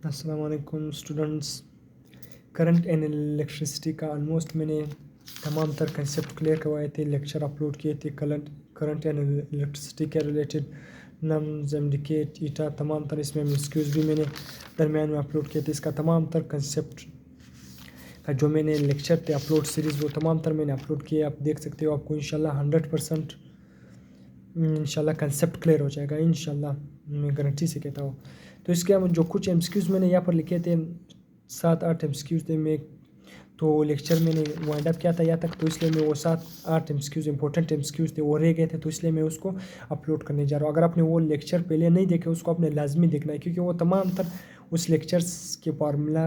अस्सलाम वालेकुम students. Current and electricity का ऑलमोस्ट मैंने तमाम तर कंसेप्ट क्लियर करवाए थे, लेक्चर अपलोड किए थे करंट एंड इलेक्ट्रिसिटी के रिलेटेड नम्स एमडीके ईटा तमाम तर इसमें एमसीक्यूज भी मैंने दरमियान में अपलोड किए थे। इसका तमाम तर कंसेप्ट का जो मैंने लेक्चर थे अपलोड सीरीज़ वो तमाम तर मैंने अपलोड किए, आप देख सकते हो। आपको इंशाल्लाह 100% इंशाल्लाह कंसेप्ट क्लियर हो जाएगा, इंशाल्लाह मैं गारंटी से कहता हूँ। तो इसके हम जो कुछ एमसीक्यूज़ मैंने यहाँ पर लिखे थे 7-8 एमसीक्यूज़ थे। मैं तो लेक्चर मैंने वाइंड अप किया था यहाँ तक, तो इसलिए मैं वो 7-8 एमसीक्यूज़ इंपॉर्टेंट एमसीक्यूज़ थे वो रह गए थे, तो इसलिए मैं उसको अपलोड करने जा रहा हूँ। अगर आपने वो लेक्चर पहले नहीं देखे उसको आपने लाजमी देखना है, क्योंकि वो तमाम तर उस लेक्चर्स के फार्मूला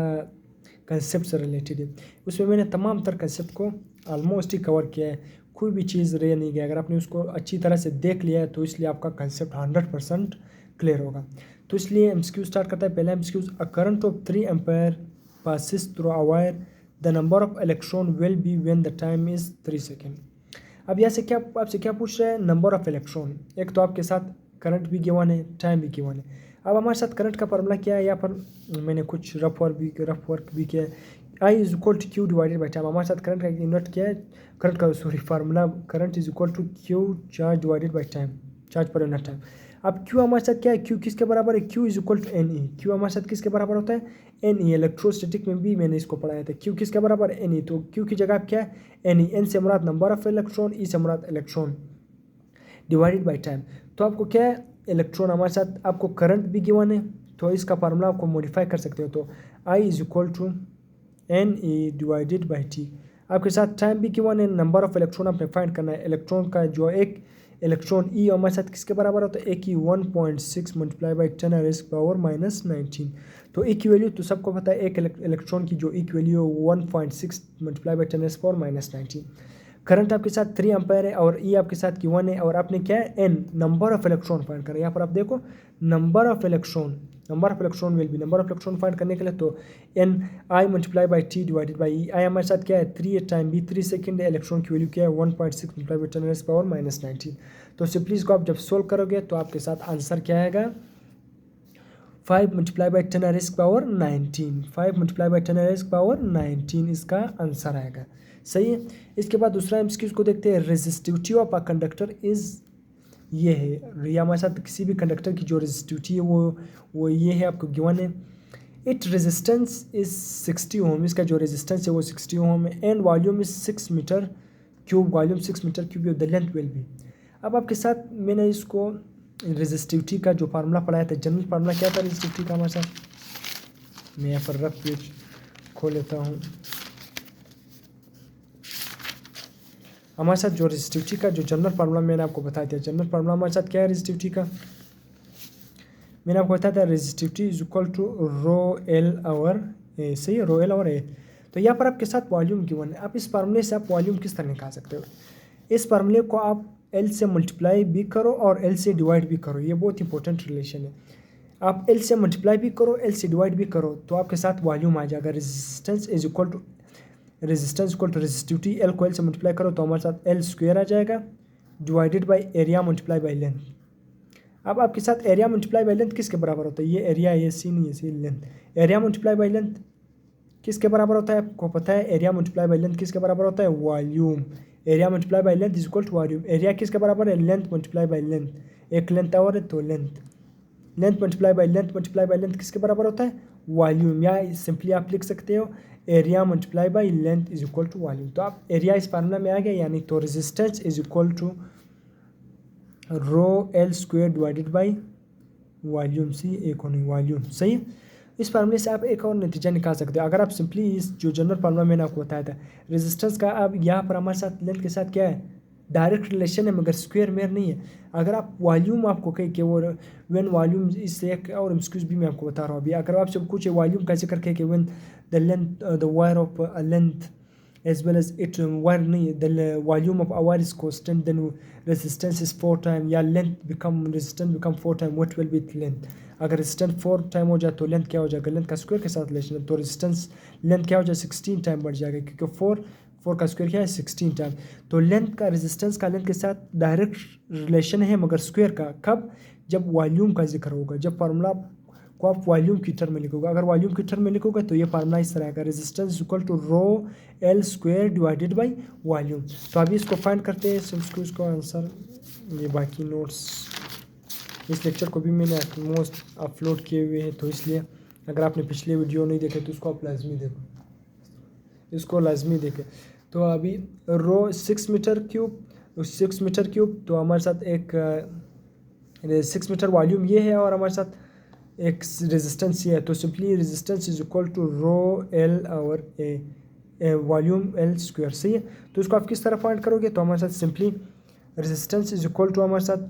कंसेप्ट से रिलेटेड है। उसमें मैंने तमाम तर कंसेप्ट को ऑलमोस्ट ही कवर किया है, कोई भी चीज़ रह नहीं गया। अगर आपने उसको अच्छी तरह से देख लिया है तो इसलिए आपका कंसेप्ट 100% क्लियर होगा। तो इसलिए एमसीक्यू स्टार्ट करता है। पहला MCQ, a current of 3 ampere passes through a wire, the number of electron will be when the time is 3 second. अब यहाँ से क्या आपसे क्या पूछ रहे हैं? Number of electron. एक तो आपके साथ करंट भी गिवन है, टाइम भी गिवन है। अब हमारे साथ करंट का फार्मूला क्या है, यहाँ पर मैंने कुछ रफ वर्क भी किया है। I is equal to q divided by time. हमारे साथ करंट का यूनिट क्या है, करंट का formula current is equal to q charge divided by time, charge पर यूनिट टाइम। अब क्यू हमारे साथ क्या है, क्यू किसके बराबर है, q is equal to n e. Q हमारे साथ किसके बराबर होता है, एन ई। इलेक्ट्रोस्टैटिक में भी मैंने इसको पढ़ाया था। क्यू किसके बराबर है, एन ई। तो क्यू की जगह क्या है, एन ई। एन से मुराद नंबर ऑफ इलेक्ट्रॉन, ई से मुराद इलेक्ट्रॉन डिवाइडेड बाई टाइम। तो आपको क्या है, इलेक्ट्रॉन हमारे साथ, आपको करंट भी गिवन है तो इसका फार्मूला आपको मॉडिफाई कर सकते हो। तो I is equal to n e divided by t. आपके साथ टाइम भी गिवन है, नंबर ऑफ इलेक्ट्रॉन आपने फाइंड करना है। इलेक्ट्रॉन का जो एक इलेक्ट्रॉन ई हमारे साथ किसके बराबर होता है, ए की 1.6 मल्टीप्लाई बाई 10⁻⁻⁻⁹। तो ई की वैल्यू तो सबको पता है, एक इलेक्ट्रॉन की जो ई की वैल्यू 1.6 मल्टीप्लाई बाई 10⁻⁻⁹। करंट आपके साथ 3 एम्पायर है और ई आपके साथ की 1 है, और आपने क्या है, n number of electron find करें। यहाँ पर आप देखो number of electron will be, number of electron find करने के लिए तो n I multiply by t divided by e. I हमारे साथ क्या है, 3 है, टाइम भी 3 सेकेंड है, इलेक्ट्रॉन की वैल्यू क्या है 1.6 मल्टीप्लाई बाई 10⁻⁻⁹। तो सिंपली इसको आप जब सोल्व करोगे तो आपके साथ आंसर क्या आएगा, 5 मल्टीप्लाई बाई 10⁻⁹ 5 मल्टीप्लाई बाई 10⁻⁹ इसका आंसर आएगा। सही है। इसके बाद दूसरा एमसीक्यू को देखते हैं। Resistivity of a conductor is, ये है, ये हमारे साथ किसी भी कंडक्टर की जो रेजिस्टिविटी है वो ये है, आपको गिवन है। It resistance is 60 ohm. इसका जो रेजिस्टेंस है वो 60 ओम है। And volume is 6 metre cube. Volume 6 metre cube, the length will be. अब आपके साथ मैंने इसको रेजिस्टिविटी का जो फार्मूला पढ़ाया था, जनरल फार्मूला क्या था रेजिस्टिविटी का हमारे साथ, मैं यहाँ पर रफ पेज खोल लेता हूँ। हमारे साथ जो रेजिस्टिविटी का जो जनरल फार्मूला मैंने आपको बताया था, जनरल फार्मूला हमारे साथ क्या है रेजिस्टिविटी का, मैंने आपको बताया था resistivity is equal to rho l over a. सही है, रो एल आवर ए। तो यहाँ पर आपके साथ वॉल्यूम गिवन है। आप इस फार्मूले से आप वॉल्यूम किस तरह निकाल सकते हो, इस फार्मूले को आप एल से मल्टीप्लाई भी करो और एल से डिवाइड भी करो, ये बहुत इंपॉर्टेंट रिलेशन है। आप एल से मल्टीप्लाई भी करो, एल से डिवाइड भी करो, तो आपके साथ वॉल्यूम आ जाएगा। Resistance is equal to resistivity, l को एल से मल्टीप्लाई करो तो हमारे साथ एल स्क्वायर आ जाएगा divided by area multiply by length. अब आपके साथ एरिया मल्टीप्लाई बाई लेंथ किसके बराबर होता है, ये एरिया, ये सी नहीं है, सी length. Area multiply by length किसके बराबर होता है, आपको पता है एरिया मल्टीप्लाई बाई लेंथ किसके बराबर होता है, volume. Area multiply by length is equal to volume. Area किसके बराबर है, लेंथ मल्टीप्लाई बाई लेंथ, एक लेंथ और है तो लेंथ मल्टीप्लाई बाई लेंथ किसके बराबर होता है, वॉल्यूम। या सिंपली आप लिख सकते हो area multiply by length is equal to volume. तो आप एरिया इस फार्मूला में आ गया, यानी तो resistance is equal to rho L square divided by volume, सी एक होनी वॉल्यूम। सही है। इस फार्मूले से आप एक और नतीजा निकाल सकते हो। अगर आप सिंपली इस जो जनरल फार्मूला मैंने आपको बताया था रेजिस्टेंस का, अब यहाँ पर हमारे साथ लेंथ के साथ क्या है, डायरेक्ट रिलेशन है मगर स्क्वायर में नहीं है। अगर आप वॉल्यूम आपको कहे कि वो व्हेन वॉल्यूम, इससे एक और एक्सक्यूज भी मैं आपको बता रहा हूँ अभी। अगर आपसे कुछ वॉल्यूम का जिक्र कहे कि when the length the wire of a length as well as it wire नहीं, the volume of a wire is constant, then resistance is 4 time, या length become resistance become 4 time, what will be length। अगर resistance 4 time हो जाए तो length क्या हो जाएगा, length का स्क्वायर के साथ रिलेशन है, तो रेजिस्टेंस लेंथ क्या हो जाए 16 टाइम बढ़ जाएगा, क्योंकि 4 का स्क्वायर क्या है 16 टाइम। तो लेंथ का रेजिस्टेंस का लेंथ के साथ डायरेक्ट रिलेशन है मगर स्क्वायर का, कब, जब वॉल्यूम का जिक्र होगा। जब फार्मूला को आप वॉल्यूम की टर्म में लिखोगे। अगर वॉल्यूम की टर्म में लिखोगे तो ये फार्मूला इस तरह आएगा, resistance equal to rho L square divided by volume. तो अभी इसको फाइंड करते हैं, इसको आंसर। ये बाकी नोट्स इस लेक्चर को भी मैंने ऑलमोस्ट अपलोड किए हुए हैं, तो इसलिए अगर आपने पिछले वीडियो नहीं देखे तो उसको आप लाजमी देखो, इसको लाजमी देखें। तो अभी रो 6 मीटर क्यूब, तो हमारे साथ एक 6 मीटर वॉल्यूम ये है और हमारे साथ एक रेजिस्टेंस ये है। तो simply resistance is equal to rho L और वॉल्यूम एल स्क्वायर, सही है। तो इसको आप किस तरह फाइंड करोगे, तो हमारे साथ simply resistance is equal to हमारे साथ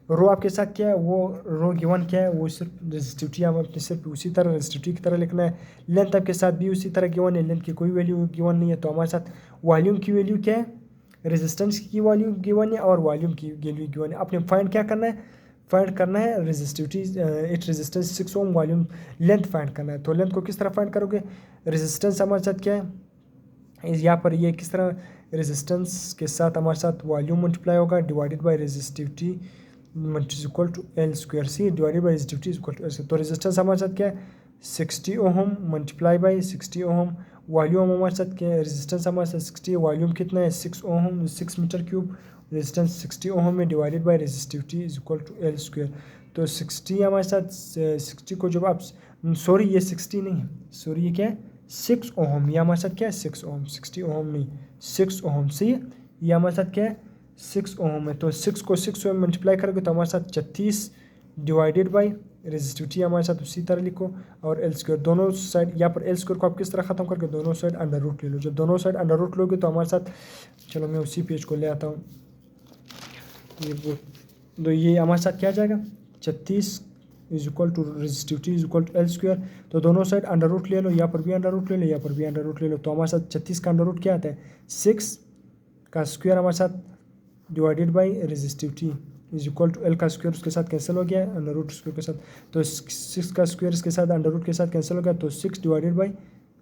रो आपके साथ क्या है, वो रो गिवन क्या है, वो सिर्फ रेजिस्टिविटी हम अपने सिर्फ उसी तरह रेजिस्टिविटी की तरह लिखना है। लेंथ आपके साथ भी उसी तरह गिवन है, लेंथ की कोई वैल्यू गिवन नहीं है। तो हमारे साथ वॉल्यूम की वैल्यू क्या है, रेजिस्टेंस की वैल्यू गिवन है और वॉल्यूम की वैल्यू गिवन है। आपने फाइंड क्या करना है, फाइंड करना है resistivity, it resistance 6 ohm, volume length find करना है। तो लेंथ को किस तरह फाइंड करोगे, रेजिस्टेंस हमारे साथ क्या है, यहाँ पर ये किस तरह रेजिस्टेंस के साथ हमारे साथ वॉल्यूम मल्टीप्लाई होगा divided by resistivity equal to L square, C divided by resistivity equal to L square. तो रेजिस्टेंस हमारे साथ क्या है 60 ohm multiply by 60 ohm, volume हमारे साथ क्या है, रेजिस्टेंस हमारे साथ 60 है, वॉल्यूम कितना है 6 ohm, 6 metre cube, resistance 60 ohm में divided by resistivity is equal to L square. तो 60 हमारे साथ 60 को जब आप सॉरी ये 60 नहीं है, सॉरी ये क्या है 6 ओम, ये हमारे साथ क्या है 6 ओम, 60 ओम नहीं 6 ओम, सही है। ये हमारे साथ क्या है 6 ओम है। तो 6 को 6 में मल्टीप्लाई करोगे तो हमारे साथ 36 डिवाइडेड बाई रेजिस्टिविटी हमारे साथ उसी तरह लिखो और एल स्क्वायर, दोनों साइड यहाँ पर एल स्क्वायर को आप किस तरह ख़त्म करके दोनों साइड अंडर रूट ले लो। जब दोनों साइड अंडर रूट लोगे तो हमारे साथ, चलो मैं उसी पेज को ले आता हूँ, तो ये हमारे साथ क्या आ जाएगा 36 is equal to resistivity is equal to L square. तो दोनों साइड अंडर रूट ले लो, यहाँ पर भी अंडर रूट ले लो, यहाँ पर भी अंडर रूट ले लो। तो हमारे साथ 36 का अंडर रूट क्या आता है 6 का स्क्वायर हमारे साथ divided by resistivity is equal to L का स्क्वायर उसके साथ कैंसिल हो गया अंडर रूट स्क्वायर के साथ, तो 6 का स्क्वायर इसके साथ अंडर रूट के साथ कैंसिल हो गया। तो 6 divided by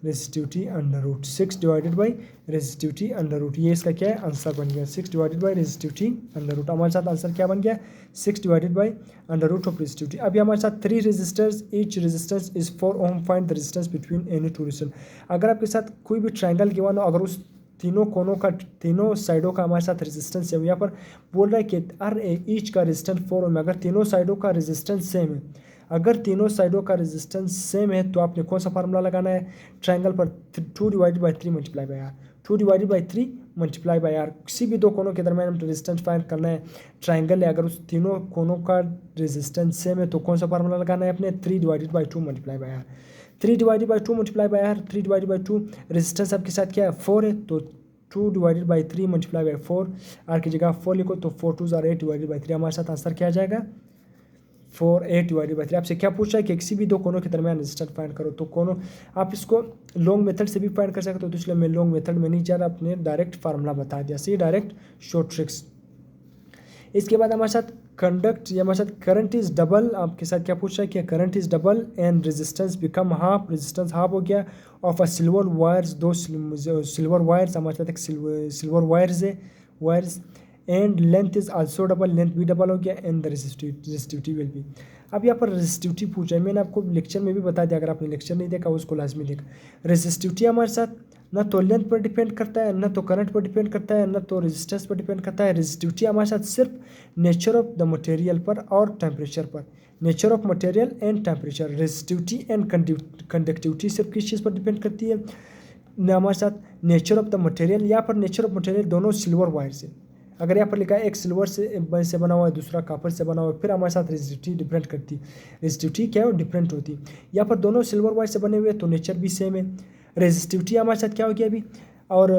resistivity under root, 6 divided by resistivity under root, ये इसका क्या है आंसर बन गया 6 divided by resistivity under root. हमारे साथ आंसर क्या बन गया 6 divided by under root of resistivity. अभी हमारे साथ 3 resistors, each resistance is 4 ohm, find the resistance between any two resistance. अगर आपके साथ कोई भी ट्रायंगल गिवन हो, अगर उस तीनों कोनों का, तीनों साइडों का हमारे साथ रेजिस्टेंस है, यहाँ पर बोल रहा है कि हर ईच का रेजिस्टेंस 4 ओम, अगर तीनों साइडों का रेजिस्टेंस सेम है, अगर तीनों साइडों का रेजिस्टेंस सेम है तो आपने कौन सा फार्मूला लगाना है, ट्रायंगल पर 2 divided by 3 multiply by R, 2 divided by 3 multiply by R. किसी भी दो कोनों के दरमियान हम रेजिस्टेंस फाइंड करना है, ट्रायंगल है, अगर उस तीनों कोनों का रेजिस्टेंस सेम है तो कौन सा फार्मूला लगाना है अपने 3 divided by 2 multiply by R, 3 divided by 2 multiply by R, 3 divided by 2 resistance आपके साथ क्या है 4 है, तो 2 divided by 3 multiply by 4, R की जगह 4 लिखो तो 4 2 8 डिवाइडेड बाई 3, हमारे साथ आंसर क्या आ जाएगा 4 8 डिवाइडेड बाई 3। आपसे क्या पूछ रहा है कि किसी भी दो कोनों के दरमियान रेजिस्टेंस फाइंड करो, तो कोनों आप इसको लॉन्ग मेथड से भी फाइंड कर सकते हो, तो इसलिए मैं लॉन्ग मेथड में नहीं जा रहा, अपने डायरेक्ट फार्मूला बता दिया, सही डायरेक्ट शॉर्ट ट्रिक्स। इसके बाद हमारे साथ कंडक्ट या हमारे साथ करंट इज डबल, आपके साथ क्या पूछ रहा है कि current is double and resistance become half, resistance half हो गया ऑफ अ सिल्वर वायर्स, दो सिल्वर वायर्स हमारे साथ एक सिल्वर वायर्स है, wires and length is also double, length भी डबल हो गया and the resistivity will be. अब यहाँ पर रेजिस्टिविटी पूछा है, मैंने आपको लेक्चर में भी बता दिया, अगर आपने लेक्चर नहीं देखा उसको लाजमी देखा। रेजिस्टिविटी हमारे साथ ना तो लेंथ पर डिपेंड करता है, ना तो करंट पर डिपेंड करता है, ना तो रेजिस्टेंस पर डिपेंड करता है। रेजिस्टिविटी हमारे साथ सिर्फ नेचर ऑफ द मटेरियल पर और टेम्परेचर पर, nature of material and temperature. Resistivity and conductivity सिर्फ किस चीज़ पर डिपेंड करती है, हमारे साथ नेचर ऑफ द मटेरियल, यहाँ पर नेचर ऑफ मटेरियल दोनों सिल्वर वायर से, अगर यहाँ पर लिखा है एक सिल्वर से बना हुआ है, दूसरा कॉपर से बना हुआ है, फिर हमारे साथ रेजिस्टिविटी डिफरेंट करती है, रेजिस्टिविटी क्या है डिफरेंट होती है। यहाँ पर दोनों सिल्वर वायर से बने हुए तो नेचर भी सेम है। रेजिस्टिविटी हमारे साथ क्या हो गया अभी, और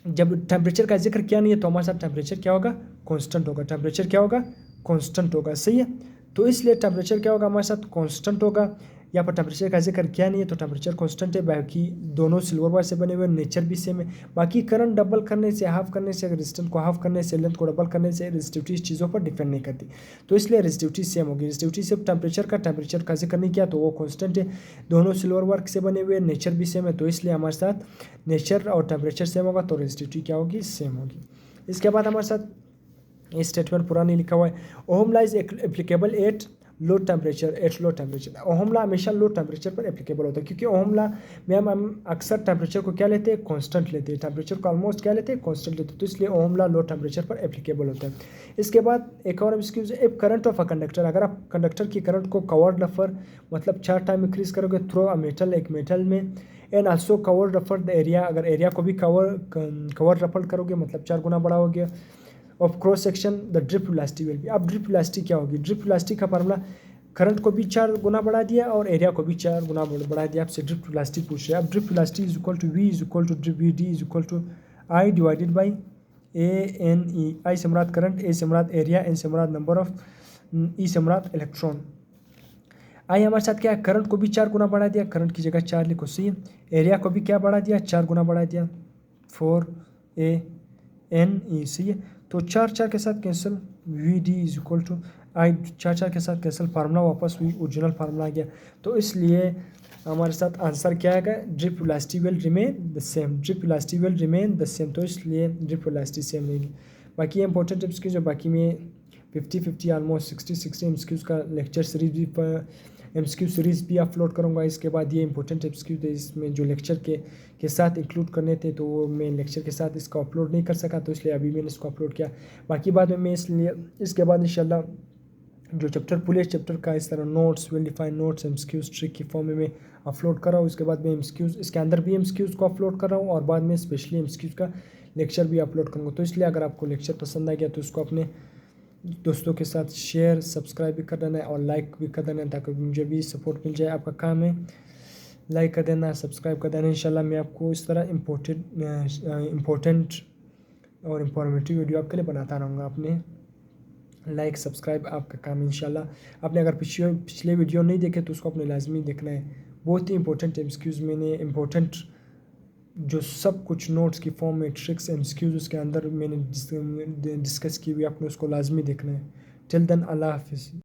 जब टेम्परेचर का जिक्र किया नहीं है तो हमारे साथ टेम्परेचर क्या होगा कांस्टेंट होगा, टेम्परेचर क्या होगा कांस्टेंट होगा, सही है। तो इसलिए टेम्परेचर क्या होगा हमारे साथ कांस्टेंट होगा, यहाँ पर टेम्परेचर का जिक्र किया नहीं है तो टेम्परेचर कांस्टेंट है, बाकी दोनों सिल्वर वायर से बने हुए नेचर भी सेम है। बाकी करंट डबल करने से, हाफ करने से, रेजिस्टेंस को हाफ करने से, लेंथ को डबल करने से रेजिस्टिविटी इस चीज़ों पर डिपेंड नहीं करती, तो इसलिए रेजिस्टिविटी सेम होगी। रेजिस्टिविटी सिर्फ टेम्परेचर का जिक्र नहीं किया तो वो कांस्टेंट है, दोनों सिल्वर वायर से बने हुए, नेचर भी सेम है, तो इसलिए हमारे साथ नेचर और टेम्परेचर सेम होगा तो रेजिस्टिविटी क्या होगी सेम होगी। इसके बाद हमारे साथ ये स्टेटमेंट पूरा नहीं लिखा हुआ है, Ohm law is applicable at low temperature at low temperature. Ohm law हमेशा लो टेम्परेचर पर एप्लीकेबल होता है, क्योंकि ओहम लॉ में हम अक्सर टेम्परेचर को क्या लेते हैं, कांस्टेंट लेते हैं, टेम्परेचर को ऑलमोस्ट क्या लेते हैं, कांस्टेंट लेते हैं, तो इसलिए ओहम लॉ लो टेम्परेचर पर एप्लीकेबल होता है। इसके बाद एक और excuse, if current of a conductor, अगर आप कंडक्टर की करंट को कवर्ड रफर मतलब 4 टाइम इंक्रीज करोगे थ्रू अ मेटल, एक मेटल में, एंड आल्सो कवर्ड रफर द एरिया, अगर एरिया को भी कवर रफल करोगे मतलब 4 गुना बड़ा हो गया, of cross section the drip velocity will be. अब ड्रिप वेलोसिटी क्या होगी, ड्रिप वेलोसिटी का फार्मूला, करंट को भी 4 गुना बढ़ा दिया और एरिया को भी 4 गुना बढ़ा दिया, आपसे ड्रिप वेलोसिटी पूछ रहे हैं। अब drift velocity is equal to v is equal to drift v d is equal to I divided by A n e. I से मुराद करंट, ए से मुराद एरिया, एन से मुराद नंबर ऑफ, ई से मुराद इलेक्ट्रॉन। आई हमारे साथ क्या है, करंट को भी 4 गुना बढ़ा दिया, करंट की जगह 4 लिखो, सी। एरिया को भी क्या बढ़ा दिया, 4 गुना बढ़ा दिया, 4 ए एन ई, सी। तो 4 के साथ cancel, v d is equal to I, 4 के साथ कैंसिल, फार्मूला वापस हुई, ओरिजिनल फार्मूला आ गया। तो इसलिए हमारे साथ आंसर क्या आएगा, drip velocity will remain the same, drip velocity will remain the same, तो इसलिए ड्रिप वेलोसिटी सेम रहेगी। बाकी इंपॉर्टेंट टिप्स की जो बाकी में 50-50 ऑलमोस्ट 60-60 एमसीक्यूज का लेक्चर सीरीज भी एमसीक्यू सीरीज़ भी अपलोड करूँगा। इसके बाद ये इंपॉर्टेंट एमसीक्यू थे, इसमें जो लेक्चर के साथ इंक्लूड करने थे तो वो मैं लेक्चर के साथ इसको अपलोड नहीं कर सका, तो इसलिए अभी मैंने इसको अपलोड किया। बाकी बाद में मैं इसलिए इसके बाद इंशाल्लाह जो चैप्टर पूरे चैप्टर का इस तरह notes, well defined notes, MCQs trick की फॉर्म में मैं अपलोड कर रहा हूँ। इसके बाद मैं एमसीक्यूज, इसके अंदर भी एमसीक्यूज को अपलोड कर रहा हूँ और बाद में स्पेशली एमसीक्यूज का लेक्चर भी अपलोड करूँगा। तो इसलिए अगर आपको लेक्चर पसंद आ गया तो उसको अपने दोस्तों के साथ शेयर, सब्सक्राइब भी कर देना है और लाइक भी कर देना है, ताकि मुझे भी सपोर्ट मिल जाए। आपका काम है लाइक कर देना, सब्सक्राइब कर देना। इंशाल्लाह मैं आपको इस तरह इम्पोर्टेंट और इन्फॉर्मेटिव वीडियो आपके लिए बनाता रहूँगा। अपने लाइक सब्सक्राइब आपका काम है इंशाल्लाह। आपने अगर पिछले वीडियो नहीं देखे तो उसको अपने लाजमी देखना है, बहुत ही इंपॉर्टेंट एमसीक्यूज मैंने इम्पोर्टेंट जो सब कुछ नोट्स की फॉर्म में ट्रिक्स एमसीक्यूज उसके अंदर मैंने डिस्कस की हुई, आपने उसको लाजमी देखना है। टिल देन अल्लाह हाफिज़।